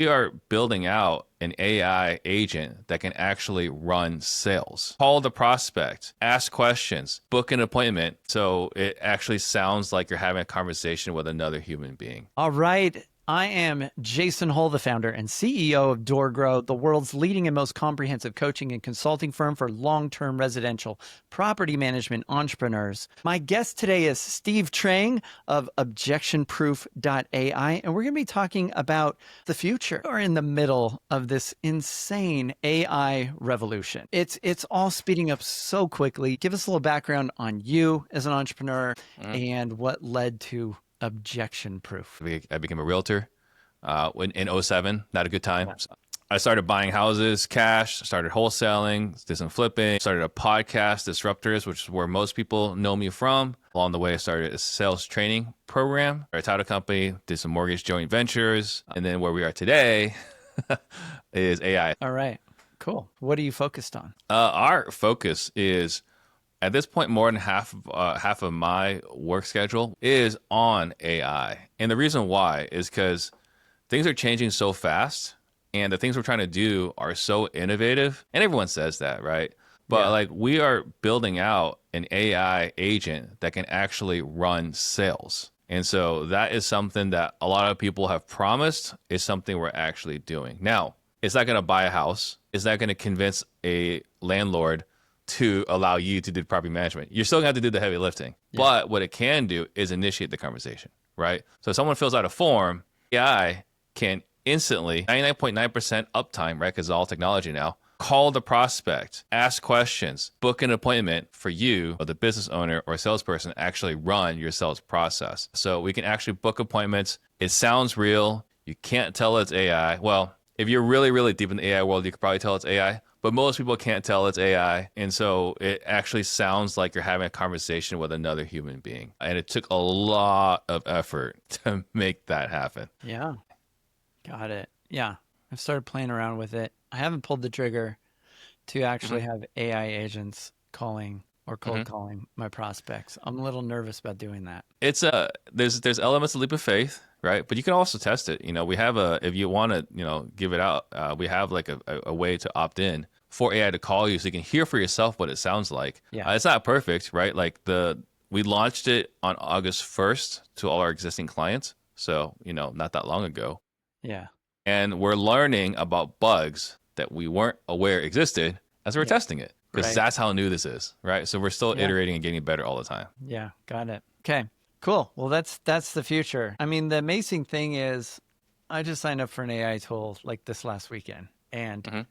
We are building out an AI agent that can actually run sales, call the prospect, ask questions, book an appointment. So it actually sounds like you're having a conversation with another human being. All right. I am Jason Hull, the founder and CEO of DoorGrow, the world's leading and most comprehensive coaching and consulting firm for long-term residential property management entrepreneurs. My guest today is Steve Trang of ObjectionProof.ai, and we're going to be talking about the future. We're in the middle of this insane AI revolution. It's all speeding up so quickly. Give us a little background on you as an entrepreneur and what led to Objection Proof. I became a realtor in '07. Not a good time. I started buying houses, cash, started wholesaling, did some flipping, started a podcast, Disruptors, which is where most people know me from. Along the way, I started a sales training program. I titled a company, did some mortgage joint ventures. And then where we are today is AI. All right, cool. What are you focused on? Our focus is, at this point, more than half of my work schedule is on AI. And the reason why is because things are changing so fast, and the things we're trying to do are so innovative. And everyone says that, right? But like, we are building out an AI agent that can actually run sales. And so that is something that a lot of people have promised is something we're actually doing. Now, it's not going to buy a house. It's not going to convince a landlord to allow you to do property management. You're still gonna have to do the heavy lifting. But what it can do is initiate the conversation, right? So if someone fills out a form, AI can instantly, 99.9% uptime, right? Because it's all technology now, call the prospect, ask questions, book an appointment for you, or the business owner or salesperson, actually run your sales process. So we can actually book appointments. It sounds real. You can't tell it's AI. Well, if you're really, really deep in the AI world, you could probably tell it's AI. But most people can't tell it's AI. And so it actually sounds like you're having a conversation with another human being. And it took a lot of effort to make that happen. Yeah, got it. Yeah, I've started playing around with it. I haven't pulled the trigger to actually have AI agents calling or cold calling my prospects. I'm a little nervous about doing that. It's there's elements of leap of faith, right? But you can also test it. You know, we have if you want to, give it out, we have like a way to opt in for AI to call you so you can hear for yourself what it sounds like. Yeah. It's not perfect, right? Like we launched it on August 1st to all our existing clients. So, not that long ago. Yeah. And we're learning about bugs that we weren't aware existed as we're testing it. Because that's how new this is, right? So we're still iterating and getting better all the time. Yeah, got it. Okay, cool. Well, that's the future. I mean, the amazing thing is I just signed up for an AI tool like this last weekend, and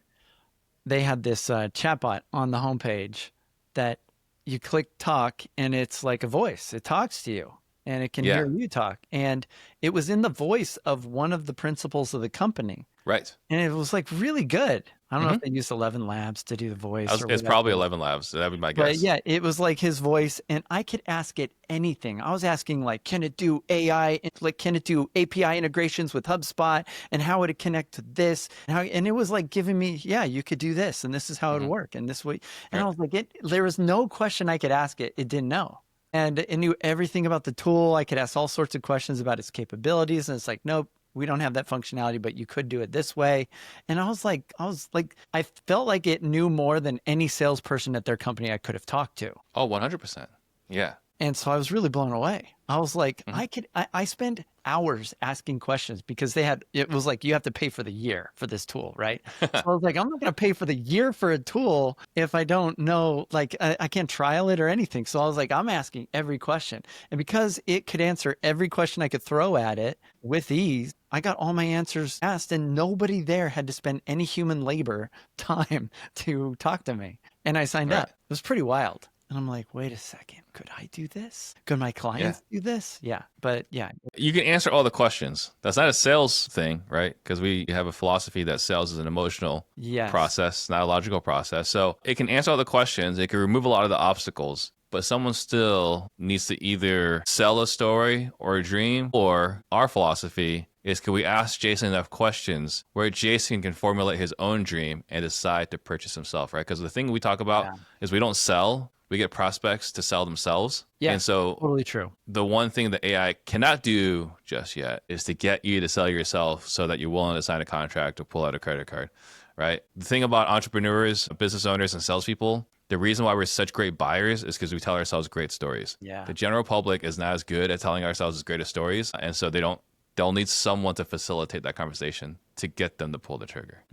they had this chatbot on the homepage that you click talk, and it's like a voice. It talks to you, and it can hear you talk. And it was in the voice of one of the principals of the company. Right. And it was like really good. I don't know if they used 11 Labs to do the voice. It's probably 11 Labs. So that'd be my guess. But yeah, it was like his voice, and I could ask it anything. I was asking like, can it do AI? Like, can it do API integrations with HubSpot? And how would it connect to this? And it was like giving me, yeah, you could do this, and this is how it would work, and this way. And I was like, there was no question I could ask it. It didn't know. And it knew everything about the tool. I could ask all sorts of questions about its capabilities, and it's like, nope. We don't have that functionality, but you could do it this way. And I was like, I felt like it knew more than any salesperson at their company I could have talked to. Oh, 100%. Yeah. And so I was really blown away. I was like, I spent hours asking questions because it was like, you have to pay for the year for this tool, right? So I was like, I'm not going to pay for the year for a tool if I don't know, like I can't trial it or anything. So I was like, I'm asking every question. And because it could answer every question I could throw at it with ease, I got all my answers asked, and nobody there had to spend any human labor time to talk to me. And I signed up. It was pretty wild. And I'm like, wait a second, could I do this? Could my clients do this? Yeah, but yeah. You can answer all the questions. That's not a sales thing, right? Because we have a philosophy that sales is an emotional process, not a logical process. So it can answer all the questions. It can remove a lot of the obstacles. But someone still needs to either sell a story or a dream, or our philosophy is, can we ask Jason enough questions where Jason can formulate his own dream and decide to purchase himself, right? Because the thing we talk about is we don't sell, we get prospects to sell themselves. Yeah, And so totally true. the one thing that AI cannot do just yet is to get you to sell yourself so that you're willing to sign a contract or pull out a credit card, right? The thing about entrepreneurs, business owners, and salespeople, the reason why we're such great buyers is because we tell ourselves great stories. Yeah. The general public is not as good at telling ourselves as great as stories, and so they'll need someone to facilitate that conversation to get them to pull the trigger.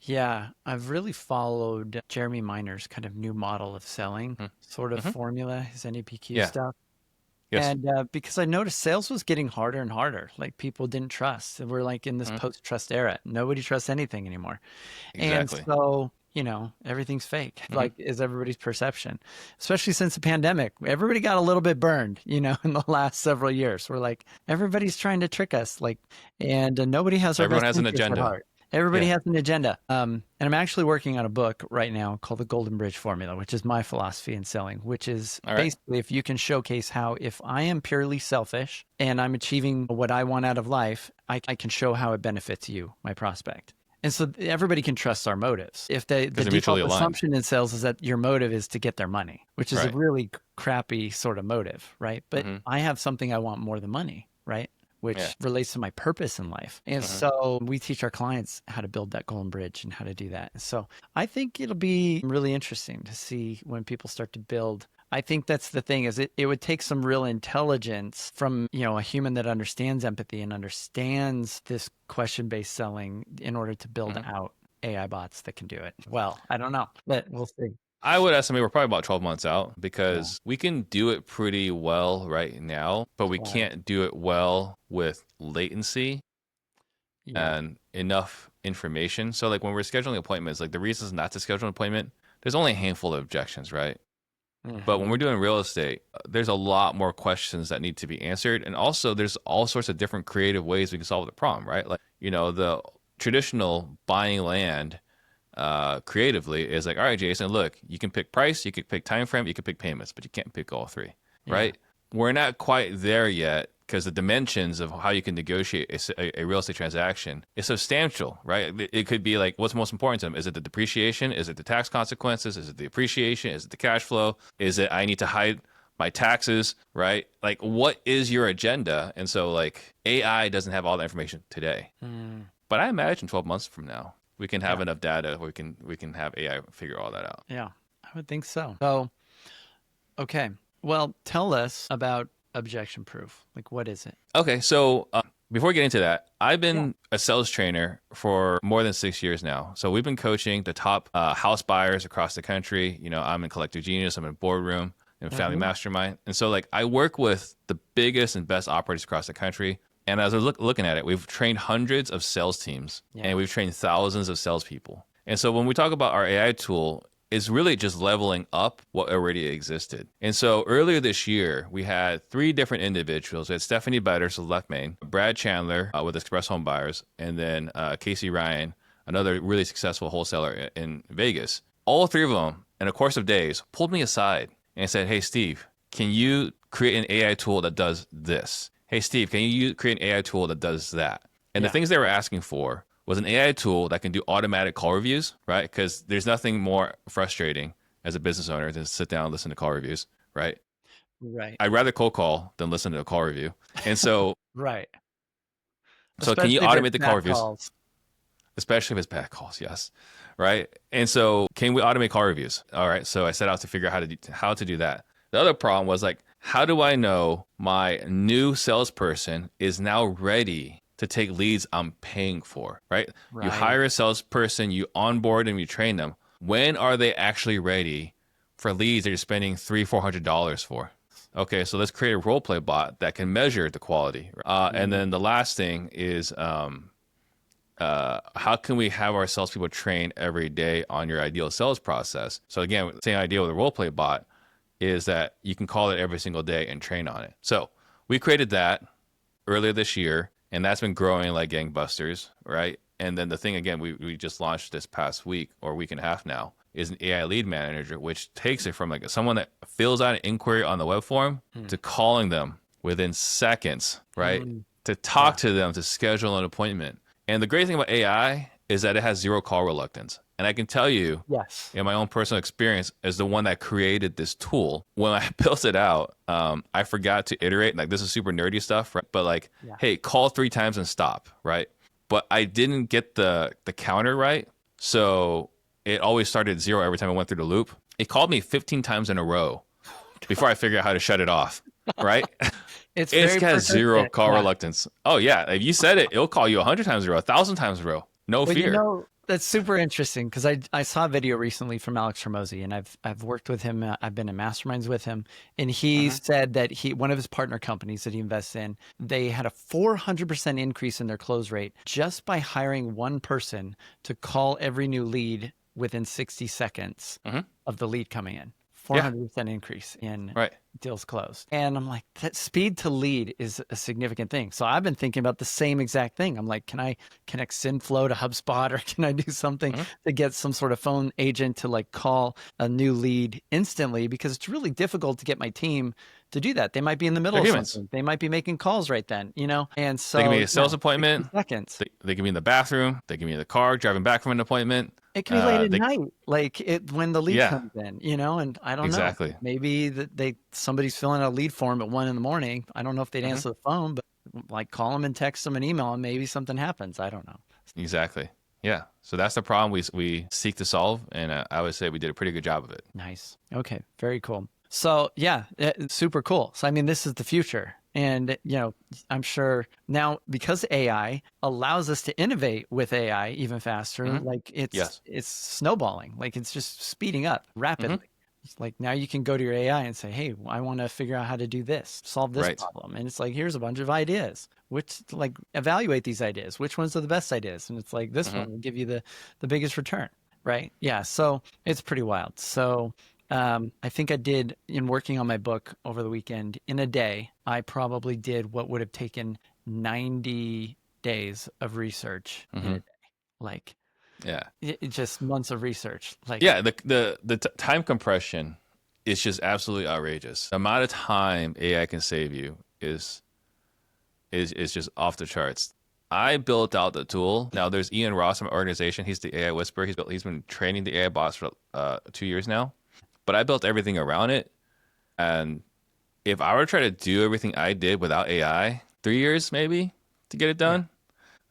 Yeah, I've really followed Jeremy Miner's kind of new model of selling sort of formula, his NEPQ Yeah. stuff. Yes. And because I noticed sales was getting harder and harder. Like people didn't trust. We're like in this post-trust era. Nobody trusts anything anymore. Exactly. And so, everything's fake, like is everybody's perception, especially since the pandemic. Everybody got a little bit burned, in the last several years. We're like, everybody's trying to trick us, and nobody has our Everyone best has an interests at agenda. heart. Everybody Yeah. has an agenda. And I'm actually working on a book right now called The Golden Bridge Formula, which is my philosophy in selling, which is All right. basically if you can showcase how if I am purely selfish and I'm achieving what I want out of life, I can show how it benefits you, my prospect. And so everybody can trust our motives. If the they're default mutually aligned. assumption in sales is that your motive is to get their money, which is a Right. really crappy sort of motive, right? But I have something I want more than money, right? Which relates to my purpose in life. And so we teach our clients how to build that golden bridge and how to do that. So I think it'll be really interesting to see when people start to build. I think that's the thing is it would take some real intelligence from, a human that understands empathy and understands this question-based selling in order to build out AI bots that can do it. Well, I don't know, but we'll see. I would estimate we're probably about 12 months out because we can do it pretty well right now, but we can't do it well with latency and enough information. So like when we're scheduling appointments, like the reasons not to schedule an appointment, there's only a handful of objections, right? But when we're doing real estate, there's a lot more questions that need to be answered. And also there's all sorts of different creative ways we can solve the problem, right? Like, the traditional buying land creatively is like, all right, Jason, look, you can pick price, you can pick time frame, you can pick payments, but you can't pick all three, right? We're not quite there yet because the dimensions of how you can negotiate a real estate transaction is substantial, right? It could be like, what's most important to them? Is it the depreciation? Is it the tax consequences? Is it the appreciation? Is it the cash flow? Is it I need to hide my taxes, right? Like, what is your agenda? And so like AI doesn't have all that information today, but I imagine 12 months from now, we can have enough data where we can have AI figure all that out. Yeah, I would think so. So, okay. Well, tell us about Objection Proof. Like, what is it? Okay, so before we get into that, I've been a sales trainer for more than 6 years now. So we've been coaching the top house buyers across the country. I'm in Collective Genius, I'm in Boardroom, and Family Mastermind. And so like I work with the biggest and best operators across the country. And as I was looking at it, we've trained hundreds of sales teams and we've trained thousands of salespeople. And so when we talk about our AI tool, it's really just leveling up what already existed. And so earlier this year, we had 3 different individuals. We had Stephanie Betters of Left Main, Brad Chandler with Express Home Buyers, and then Casey Ryan, another really successful wholesaler in Vegas. All 3 of them, in a course of days, pulled me aside and said, hey, Steve, can you create an AI tool that does this? Hey, Steve, can you create an AI tool that does that? And the things they were asking for was an AI tool that can do automatic call reviews, right? Because there's nothing more frustrating as a business owner than to sit down and listen to call reviews, right? Right. I'd rather cold call than listen to a call review. And so, Right. so can you automate the call reviews? Especially if it's bad calls, yes. Right. And so can we automate call reviews? All right. So I set out to figure out how to do that. The other problem was like, how do I know my new salesperson is now ready to take leads I'm paying for, right? You hire a salesperson, you onboard them, you train them. When are they actually ready for leads that you're spending $300-$400 for? Okay, so let's create a role play bot that can measure the quality. And then the last thing is how can we have our salespeople train every day on your ideal sales process? So again, same idea with a role play bot is that you can call it every single day and train on it. So we created that earlier this year, and that's been growing like gangbusters, right? And then the thing, again, we just launched this past week or week and a half now is an AI lead manager, which takes it from like someone that fills out an inquiry on the web form to calling them within seconds, right? To talk to them, to schedule an appointment. And the great thing about AI is that it has zero call reluctance. And I can tell you, Yes. in my own personal experience, as the one that created this tool, when I built it out, I forgot to iterate. Like, this is super nerdy stuff, right? But like, Yeah. hey, call 3 times and stop, right? But I didn't get the counter right. So it always started at 0 every time I went through the loop. It called me 15 times in a row before I figured out how to shut it off, right? It's It's very got zero persistent. call Yeah. reluctance. Oh, yeah. If you said it, it'll call you 100 times in a row, 1,000 times in a row. No Well, fear. that's super interesting because I saw a video recently from Alex Hormozy, and I've worked with him. I've been in masterminds with him, and he said that one of his partner companies that he invests in, they had a 400% increase in their close rate just by hiring one person to call every new lead within 60 seconds of the lead coming in. 400% increase in Right. deals closed. And I'm like, that speed to lead is a significant thing. So I've been thinking about the same exact thing. I'm like, can I connect SynFlow to HubSpot, or can I do something to get some sort of phone agent to like call a new lead instantly? Because it's really difficult to get my team to do that. They might be in the middle They're of humans. something. They might be making calls right then, And so They can be a sales 60 appointment. seconds. They can be in the bathroom. They can be in the car driving back from an appointment. It can be late at They, night, like when the lead yeah, comes in, and I don't know. exactly. Maybe somebody's filling out a lead form at 1 a.m. I don't know if they'd answer the phone, but like call them and text them and email them. Maybe something happens. I don't know. Exactly. Yeah. So that's the problem we seek to solve. And I would say we did a pretty good job of it. Nice. Okay. Very cool. So yeah, it's super cool. So I mean, this is the future. And, I'm sure now because AI allows us to innovate with AI even faster, like it's snowballing, like it's just speeding up rapidly. It's like now you can go to your AI and say, hey, I want to figure out how to do this, solve this problem. And it's like, here's a bunch of ideas, evaluate these ideas. Which ones are the best ideas? And it's like, this one will give you the biggest return, right? Yeah. So it's pretty wild. So I think I did, in working on my book over the weekend, in a day, I probably did what would have taken 90 days of research in a day. Like, just months of research. Like, yeah, the time compression is just absolutely outrageous. The amount of time AI can save you is just off the charts. I built out the tool. Now there's Ian Ross from my organization. He's the AI whisperer. He's been training the AI bots for 2 years now. But I built everything around it. And if I were to try to do everything I did without AI, 3 years maybe to get it done,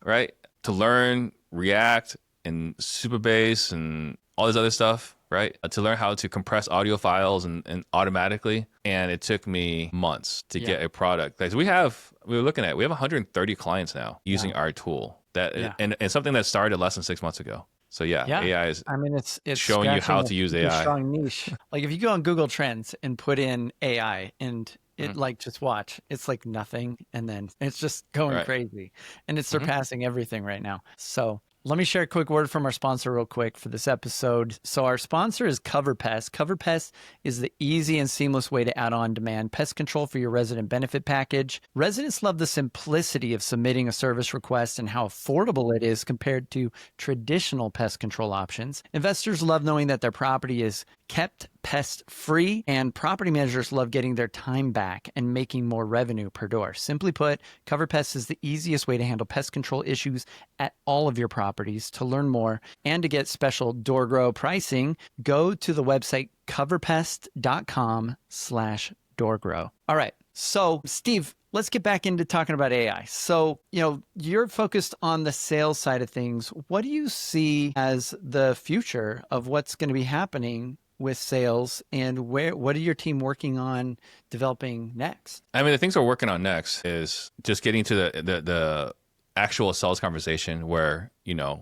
right? To learn React and Supabase and all this other stuff, right? To learn how to compress audio files and automatically. And it took me months to get a product. Like we were looking at, we have 130 clients now using our tool. And something that started less than 6 months ago. So AI is, I mean, it's showing you how to use AI. Strong niche. Like if you go on Google Trends and put in AI and it just watch, it's like nothing. And then it's just going crazy and it's surpassing everything right now. So let me share a quick word from our sponsor real quick for this episode. So our sponsor is CoverPest. CoverPest is the easy and seamless way to add on demand pest control for your resident benefit package. Residents love the simplicity of submitting a service request and how affordable it is compared to traditional pest control options. Investors love knowing that their property is kept pest free, and property managers love getting their time back and making more revenue per door. Simply put, CoverPest is the easiest way to handle pest control issues at all of your properties. To learn more and to get special DoorGrow pricing, go to the website coverpest.com/DoorGrow. All right. So Steve, let's get back into talking about AI. So, you're focused on the sales side of things. What do you see as the future of what's going to be happening with sales, and what are your team working on developing next? I mean, the things we're working on next is just getting to the actual sales conversation where,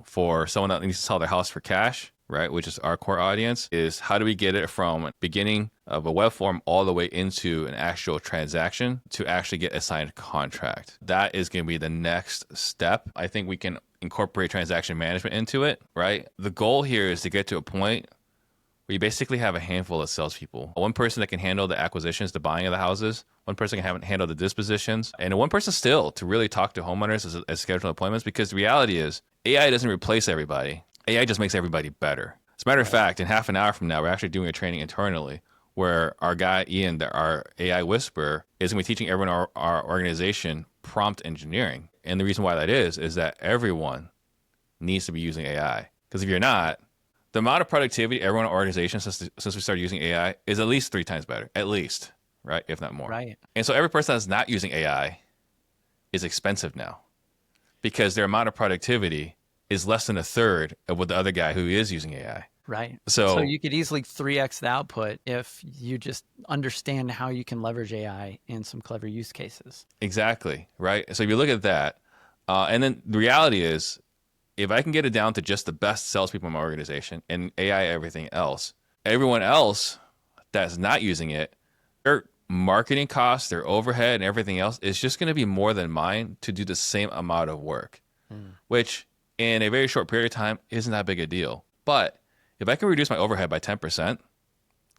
for someone that needs to sell their house for cash, right, which is our core audience, is how do we get it from beginning of a web form all the way into an actual transaction to actually get a signed contract. That is going to be the next step. I think we can incorporate transaction management into it, right? The goal here is to get to a point where you basically have a handful of salespeople. One person that can handle the acquisitions, the buying of the houses. One person can handle the dispositions. And one person still to really talk to homeowners as scheduled appointments, because the reality is AI doesn't replace everybody. AI just makes everybody better. As a matter of fact, in half an hour from now, we're actually doing a training internally where our guy, Ian, our AI whisperer, is going to be teaching everyone in our organization prompt engineering. And the reason why that is that everyone needs to be using AI. Because if you're not, the amount of productivity everyone in our organization since we started using AI is at least 3 times better, at least, right? If not more. Right. And so every person that's not using AI is expensive now because their amount of productivity is less than a third of what the other guy who is using AI. Right. So you could easily 3x the output if you just understand how you can leverage AI in some clever use cases. exactly, right? So if you look at that, and then the reality is, if I can get it down to just the best salespeople in my organization and AI everything else, everyone else that's not using it, their marketing costs, their overhead, and everything else is just going to be more than mine to do the same amount of work, which in a very short period of time isn't that big a deal. But if I can reduce my overhead by 10%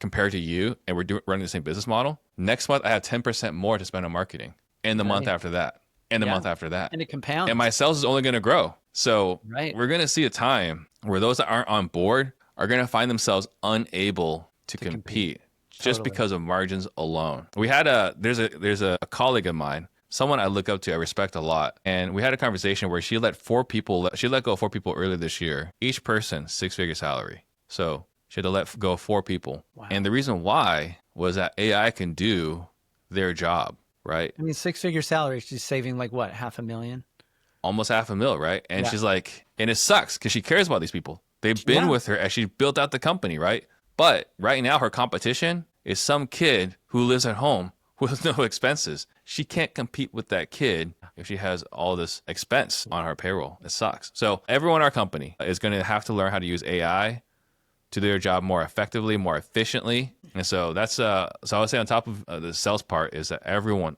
compared to you, and we're running the same business model, next month I have 10% more to spend on marketing, and the month after that, and the month after that. And it compounds. And my sales is only going to grow. So Right. we're going to see a time where those that aren't on board are going to find themselves unable to compete just Totally. because of margins alone. We had there's a colleague of mine, someone I look up to, I respect a lot. And we had a conversation where she let go of 4 people earlier this year, each person 6-figure salary. So she had to let go of 4 people. Wow. And the reason why was that AI can do their job, right? I mean, 6-figure salary, she's saving like what, $500,000? Almost $500,000, right? And Yeah. she's like, and it sucks because she cares about these people. They've been with her as she built out the company, right? But right now, her competition is some kid who lives at home with no expenses. She can't compete with that kid if she has all this expense on her payroll. It sucks. So everyone in our company is going to have to learn how to use AI to do their job more effectively, more efficiently. And so that's so I would say on top of the sales part is that everyone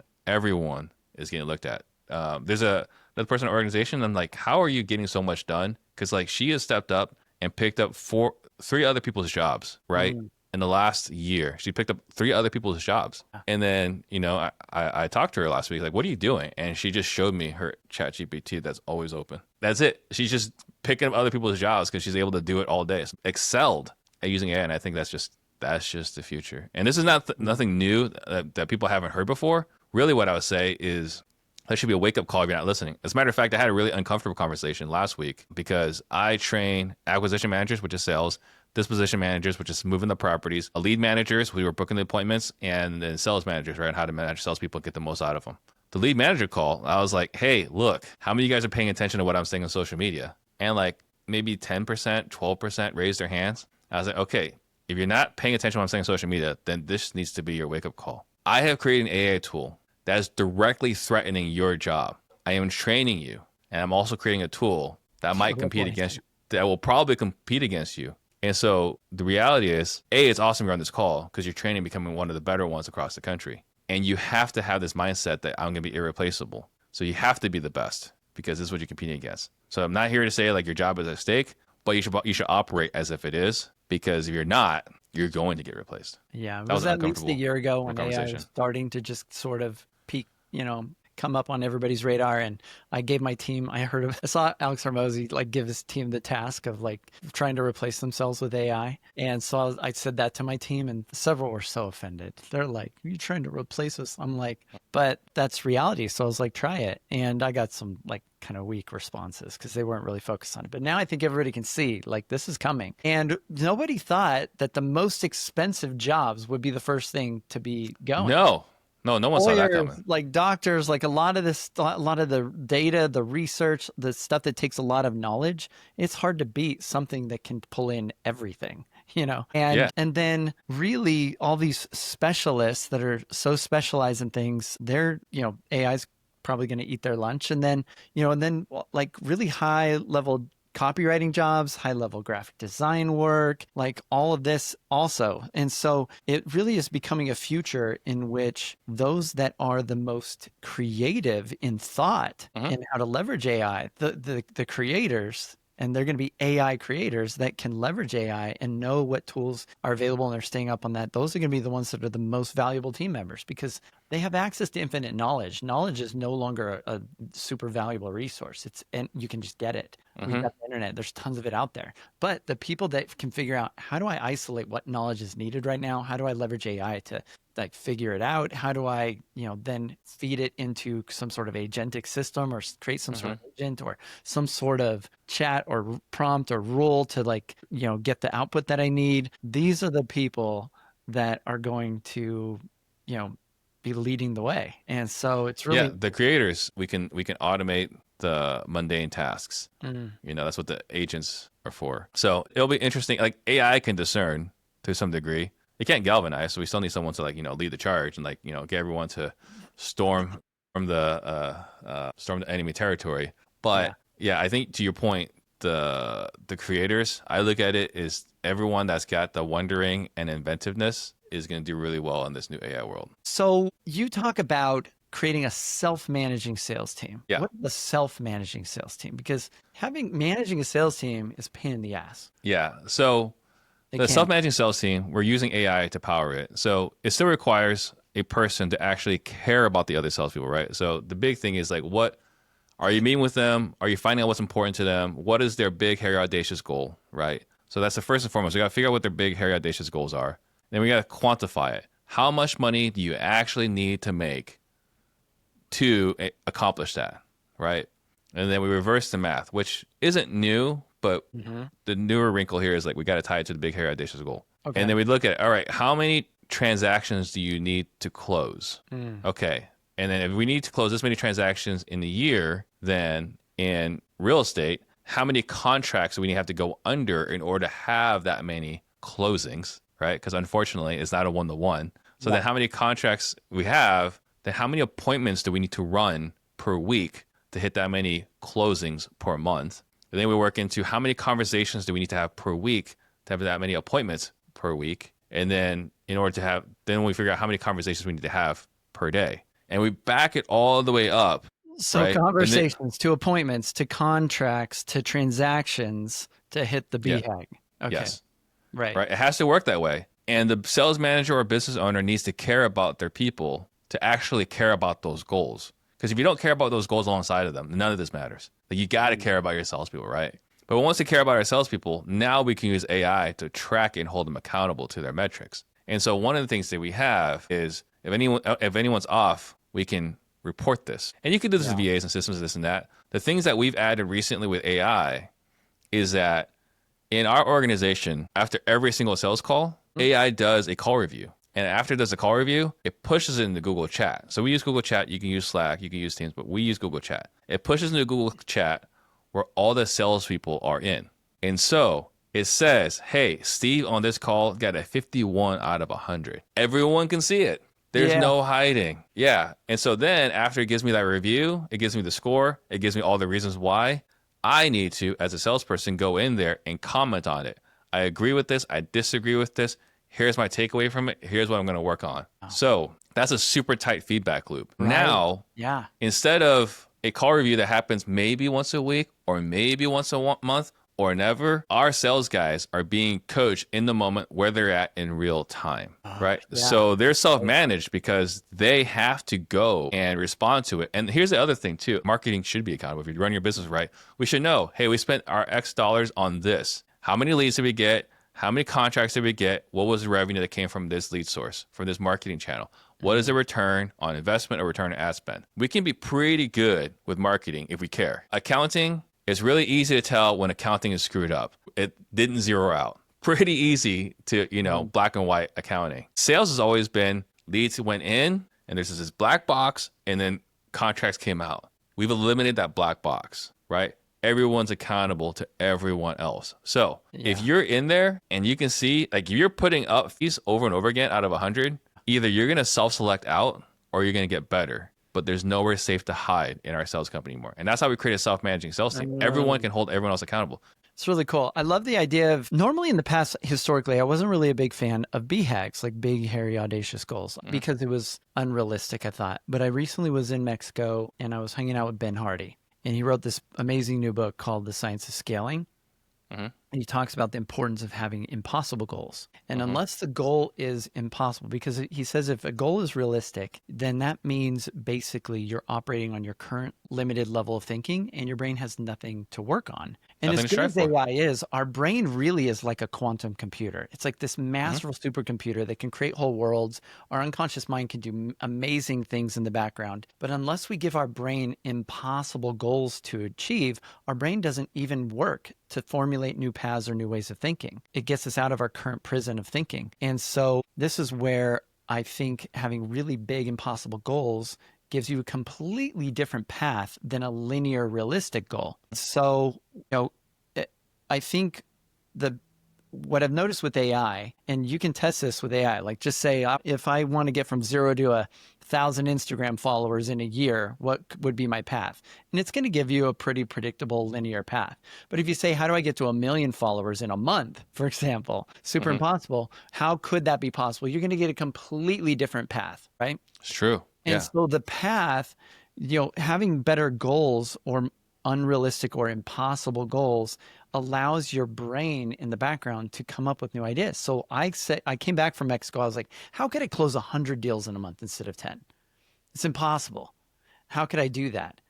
is getting looked at. There's another person in the organization. I'm like, how are you getting so much done? Because like she has stepped up and picked up 3 other people's jobs, right? In the last year, she picked up 3 other people's jobs. And then, I talked to her last week, like, what are you doing? And she just showed me her chat GPT that's always open. That's it. She's just picking up other people's jobs because she's able to do it all day. So excelled at using AI. And I think that's just the future. And this is nothing new that people haven't heard before. Really what I would say is that should be a wake-up call if you're not listening. As a matter of fact, I had a really uncomfortable conversation last week because I train acquisition managers, which is sales, disposition managers, which is moving the properties, lead managers, we were booking the appointments, and then sales managers, right, how to manage salespeople and get the most out of them. The lead manager call, I was like, hey, look, how many of you guys are paying attention to what I'm saying on social media? And like maybe 10%, 12% raised their hands. I was like, okay, if you're not paying attention to what I'm saying on social media, then this needs to be your wake-up call. I have created an AI tool that is directly threatening your job. I am training you, and I'm also creating a tool that might compete against you, that will probably compete against you. And so the reality is, it's awesome you're on this call because you're training becoming one of the better ones across the country. And you have to have this mindset that I'm going to be irreplaceable. So you have to be the best because this is what you're competing against. So I'm not here to say like your job is at stake, but you should operate as if it is, because if you're not, you're going to get replaced. Yeah, was at least a year ago when AI was starting to just sort of peak, come up on everybody's radar. And I gave my team, I saw Alex Hormozy like give his team the task of like trying to replace themselves with AI. And so I said that to my team and several were so offended. They're like, are you trying to replace us? I'm like, but that's reality. So I was like, try it. And I got some like kind of weak responses because they weren't really focused on it. But now I think everybody can see like this is coming. And nobody thought that the most expensive jobs would be the first thing to be going. No one saw that coming. Like doctors, like a lot of the data, the research, the stuff that takes a lot of knowledge, it's hard to beat something that can pull in everything, And then really all these specialists that are so specialized in things, they're, AI's probably going to eat their lunch. And then, like really high level copywriting jobs, high level graphic design work, like all of this also. And so it really is becoming a future in which those that are the most creative in thought and how to leverage AI, the creators, and they're going to be AI creators that can leverage AI and know what tools are available and are staying up on that. Those are going to be the ones that are the most valuable team members because they have access to infinite knowledge. Knowledge is no longer a super valuable resource. And you can just get it. We've got the internet. There's tons of it out there. But the people that can figure out, how do I isolate what knowledge is needed right now? How do I leverage AI to like figure it out? How do I, then feed it into some sort of agentic system or create some sort of agent or some sort of chat or prompt or rule to like, get the output that I need? These are the people that are going to, be leading the way. And so it's Yeah, really, the creators, we can automate the mundane tasks. Mm. That's what the agents are for. So it'll be interesting. Like AI can discern to some degree. It can't galvanize, so we still need someone to like lead the charge and like get everyone to storm storm the enemy territory. But yeah, I think to your point, the creators, I look at it as everyone that's got the wondering and inventiveness is going to do really well in this new AI world. So you talk about creating a self-managing sales team. Yeah. What is a self-managing sales team? Because managing a sales team is a pain in the ass. Yeah. So the self-managing sales team, we're using AI to power it. So it still requires a person to actually care about the other salespeople, right? So the big thing is like, what are you meeting with them? Are you finding out what's important to them? What is their big, hairy, audacious goal, right? So that's the first and foremost. We got to figure out what their big, hairy, audacious goals are. Then we got to quantify it. How much money do you actually need to make to accomplish that, right? And then we reverse the math, which isn't new, but the newer wrinkle here is like we got to tie it to the big, hairy, audacious goal. Okay. And then we look at, all right, how many transactions do you need to close? Okay. And then if we need to close this many transactions in a year, then in real estate, how many contracts do we have to go under in order to have that many closings, right? Because unfortunately, it's not a one-to-one. So then how many contracts we have, then how many appointments do we need to run per week to hit that many closings per month? And then we work into how many conversations do we need to have per week to have that many appointments per week? And then in order to have, then we figure out how many conversations we need to have per day. And we back it all the way up. So right? Conversations to appointments to contracts to transactions to hit the BHAG. Yeah. Okay. Yes. Right. Right. It has to work that way. And the sales manager or business owner needs to care about their people to actually care about those goals. Because if you don't care about those goals alongside of them, none of this matters. Like you got to care about your salespeople, right? But once we care about our salespeople, now we can use AI to track and hold them accountable to their metrics. And so one of the things that we have is if anyone's off, we can report this. And you can do this with VAs and systems, this and that. The things that we've added recently with AI is that in our organization, after every single sales call, AI does a call review. And after it does a call review, it pushes it into Google Chat. So we use Google Chat. You can use Slack. You can use Teams, but we use Google Chat. It pushes into Google Chat where all the salespeople are in. And so it says, hey, Steve on this call got a 51 out of 100. Everyone can see it. There's no hiding. Yeah. And so then after it gives me that review, it gives me the score. It gives me all the reasons why I need to, as a salesperson, go in there and comment on it. I agree with this. I disagree with this. Here's my takeaway from it. Here's what I'm going to work on. Oh. So that's a super tight feedback loop. Right. Now, instead of a call review that happens maybe once a week or maybe once a month or never, our sales guys are being coached in the moment where they're at in real time, right? Yeah. So they're self-managed because they have to go and respond to it. And here's the other thing too. Marketing should be accountable. If you run your business right, we should know, hey, we spent our X dollars on this. How many leads did we get? How many contracts did we get? What was the revenue that came from this lead source, from this marketing channel? What is the return on investment or return on ad spend? We can be pretty good with marketing if we care. Accounting, it's really easy to tell when accounting is screwed up. It didn't zero out. Pretty easy to, black and white accounting. Sales has always been leads went in and there's this black box and then contracts came out. We've eliminated that black box, right? Everyone's accountable to everyone else. So if you're in there and you can see, like if you're putting up fees over and over again out of 100, either you're going to self-select out or you're going to get better. But there's nowhere safe to hide in our sales company anymore. And that's how we create a self-managing sales team. Everyone can hold everyone else accountable. It's really cool. I love the idea of, normally in the past, historically, I wasn't really a big fan of BHAGs, like big, hairy, audacious goals, because it was unrealistic, I thought. But I recently was in Mexico and I was hanging out with Ben Hardy. And he wrote this amazing new book called The Science of Scaling. Hmm. And he talks about the importance of having impossible goals. And Hmm. unless the goal is impossible, because he says if a goal is realistic, then that means basically you're operating on your current limited level of thinking and your brain has nothing to work on. And Nothing as to good strive as for. AI is, our brain really is like a quantum computer. It's like this Hmm. masterful supercomputer that can create whole worlds. Our unconscious mind can do amazing things in the background. But unless we give our brain impossible goals to achieve, our brain doesn't even work to formulate new paths or new ways of thinking. It gets us out of our current prison of thinking. And so this is where I think having really big, impossible goals gives you a completely different path than a linear, realistic goal. So, I think the what I've noticed with AI, and you can test this with AI, like just say, if I want to get from 0 to 1,000 Instagram followers in a year, what would be my path? And it's going to give you a pretty predictable linear path. But if you say, how do I get to 1 million followers in a month, for example, super Hmm. impossible. How could that be possible? You're going to get a completely different path, right? It's true. And Yeah. so the path, having better goals or unrealistic or impossible goals allows your brain in the background to come up with new ideas. So I came back from Mexico. I was like, how could I close 100 deals in a month instead of 10? It's impossible. How could I do that?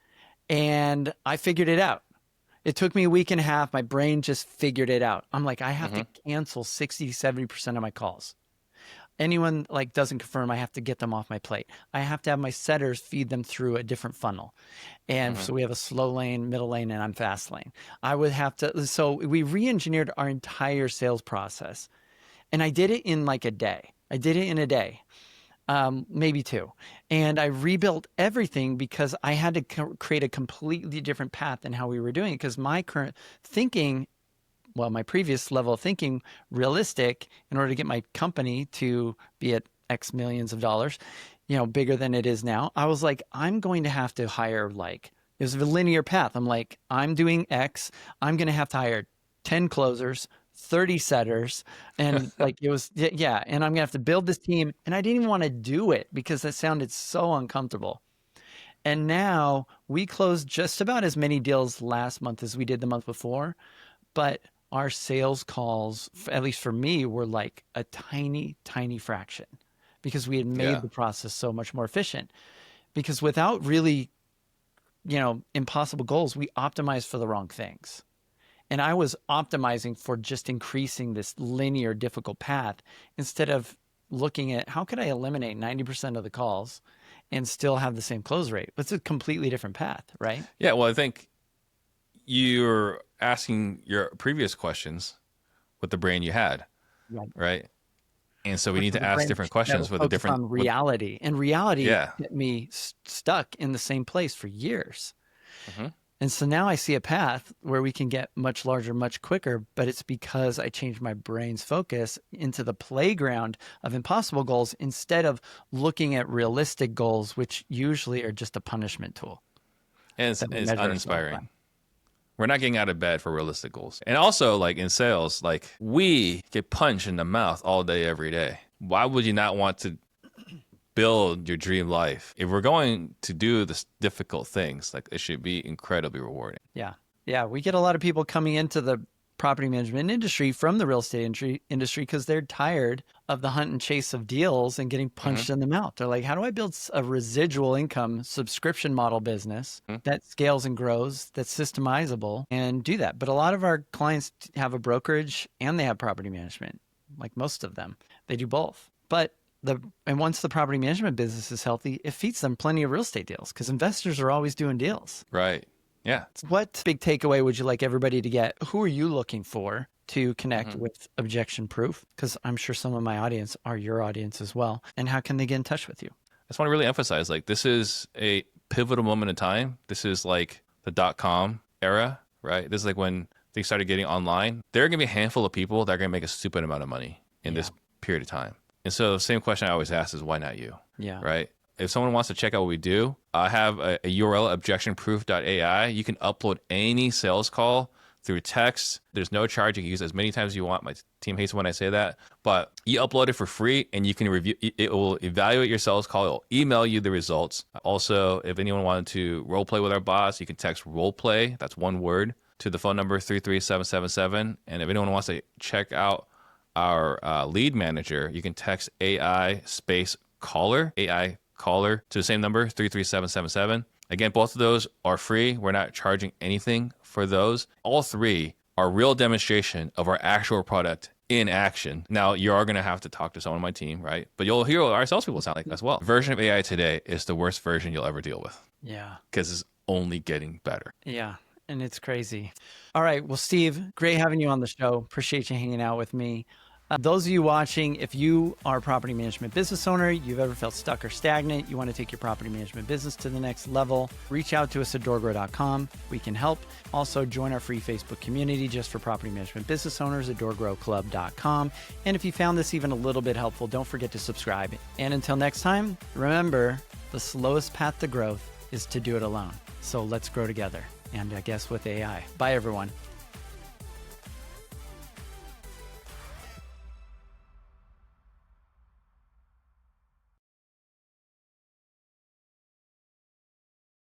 And I figured it out. It took me a week and a half. My brain just figured it out. I'm like, I have to Hmm. cancel 60, 70% of my calls. Anyone like doesn't confirm, I have to get them off my plate. I have to have my setters feed them through a different funnel. And Hmm. so we have a slow lane, middle lane, and I'm fast lane. I would have to, so we re-engineered our entire sales process. And I did it in like a day. I did it in a day, maybe two. And I rebuilt everything because I had to create a completely different path than how we were doing it. Because my current thinking, well, my previous level of thinking, realistic, in order to get my company to be at X millions of dollars, bigger than it is now, I was like, I'm going to have to hire like, it was a linear path. I'm like, I'm doing X. I'm going to have to hire 10 closers, 30 setters. And like, it was, yeah. And I'm going to have to build this team. And I didn't even want to do it because that sounded so uncomfortable. And now we closed just about as many deals last month as we did the month before, but our sales calls, at least for me, were like a tiny, tiny fraction because we had made Yeah. the process so much more efficient. Because without really, impossible goals, we optimized for the wrong things. And I was optimizing for just increasing this linear, difficult path instead of looking at how could I eliminate 90% of the calls and still have the same close rate. It's a completely different path, right? Yeah. Well, I think you're asking your previous questions with the brain you had, Right. right? And so we Which need was to a ask brain different that questions was with a focused different on with reality. And reality yeah. kept me stuck in the same place for years. Hmm. And so now I see a path where we can get much larger, much quicker, but it's because I changed my brain's focus into the playground of impossible goals instead of looking at realistic goals, which usually are just a punishment tool And that we it's measure ourselves by. uninspiring. We're not getting out of bed for realistic goals. And also, like in sales, like we get punched in the mouth all day, every day. Why would you not want to build your dream life? If we're going to do this difficult things, like it should be incredibly rewarding. Yeah. Yeah. We get a lot of people coming into the property management industry from the real estate industry because they're tired of the hunt and chase of deals and getting Hmm. punched in the mouth. They're like, how do I build a residual income subscription model business Hmm. that scales and grows, that's systemizable, and do that? But a lot of our clients have a brokerage and they have property management, like most of them. They do both. But once the property management business is healthy, it feeds them plenty of real estate deals because investors are always doing deals. Right. Yeah. What big takeaway would you like everybody to get? Who are you looking for to connect Hmm. with Objection Proof? Because I'm sure some of my audience are your audience as well. And how can they get in touch with you? I just want to really emphasize like this is a pivotal moment in time. This is like the .com era, right? This is like when things started getting online. There are going to be a handful of people that are going to make a stupid amount of money in Yeah. this period of time. And so the same question I always ask is why not you? Yeah. Right? If someone wants to check out what we do, I have a URL, ObjectionProof.ai. You can upload any sales call through text. There's no charge. You can use it as many times as you want. My team hates when I say that, but you upload it for free and you can review. It will evaluate your sales call. It will email you the results. Also, if anyone wanted to role play with our boss, you can text role play. That's one word to the phone number 33777. And if anyone wants to check out our lead manager, you can text AI space caller, AI caller to the same number, 33777. Again, both of those are free. We're not charging anything for those. All three are real demonstration of our actual product in action. Now, you are going to have to talk to someone on my team, right? But you'll hear what our salespeople sound like as well. Version of AI today is the worst version you'll ever deal with. Yeah. Because it's only getting better. Yeah. And it's crazy. All right. Well, Steve, great having you on the show. Appreciate you hanging out with me. Those of you watching, if you are a property management business owner, you've ever felt stuck or stagnant, you want to take your property management business to the next level, reach out to us at DoorGrow.com. We can help. Also, join our free Facebook community just for property management business owners at DoorGrowClub.com. And if you found this even a little bit helpful, don't forget to subscribe. And until next time, remember, the slowest path to growth is to do it alone. So let's grow together. And I guess with AI. Bye, everyone.